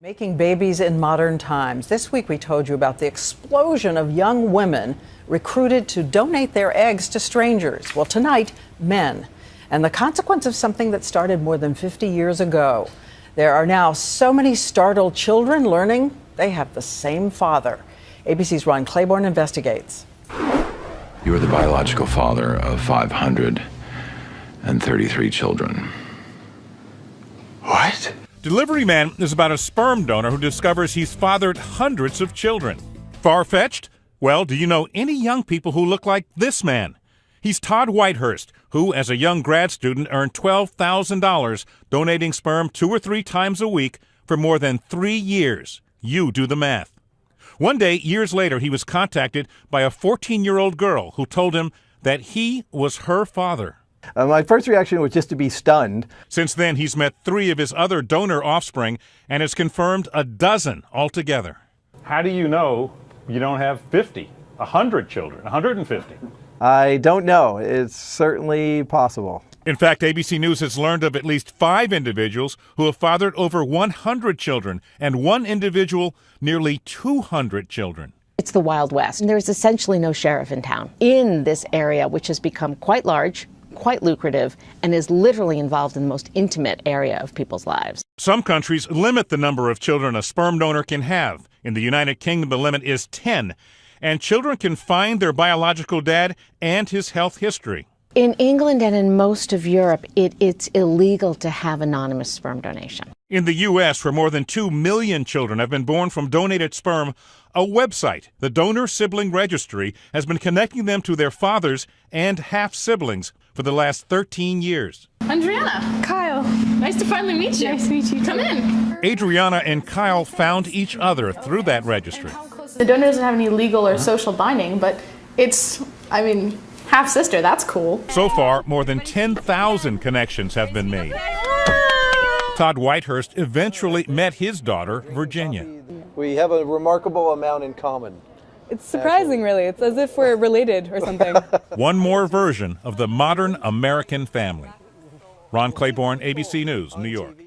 Making babies in modern times. This week we told you about the explosion of young women recruited to donate their eggs to strangers. Well, tonight, men. And the consequence of something that started more than 50 years ago. There are now so many startled children learning they have the same father. ABC's Ron Claiborne investigates. You are the biological father of 533 children. What? Delivery Man is about a sperm donor who discovers he's fathered hundreds of children. Far-fetched? Well, do you know any young people who look like this man? He's Todd Whitehurst, who, as a young grad student, earned $12,000 donating sperm 2 or 3 times a week for more than 3 years. You do the math. One day, years later, he was contacted by a 14-year-old girl who told him that he was her father. My first reaction was just to be stunned. Since then, he's met 3 of his other donor offspring and has confirmed a dozen altogether. How do you know you don't have 50, 100 children, 150? I don't know. It's certainly possible. In fact, ABC News has learned of at least 5 individuals who have fathered over 100 children, and one individual nearly 200 children. It's the Wild West, and there's essentially no sheriff in town. In this area, which has become quite large, quite lucrative, and is literally involved in the most intimate area of people's lives. Some countries limit the number of children a sperm donor can have. In the United Kingdom, the limit is 10, and children can find their biological dad and his health history. In England and in most of Europe, it's illegal to have anonymous sperm donation. In the U.S., where more than 2 million children have been born from donated sperm, a website, the Donor Sibling Registry, has been connecting them to their fathers and half-siblings for the last 13 years. Adriana. Kyle. Nice to finally meet you. Nice to meet you. Come in. Adriana and Kyle found each other through that registry. The donor doesn't have any legal or social binding, but it's, half-sister, that's cool. So far, more than 10,000 connections have been made. Todd Whitehurst eventually met his daughter, Virginia. We have a remarkable amount in common. It's surprising, really. It's as if we're related or something. One more version of the modern American family. Ron Claiborne, ABC News, New York.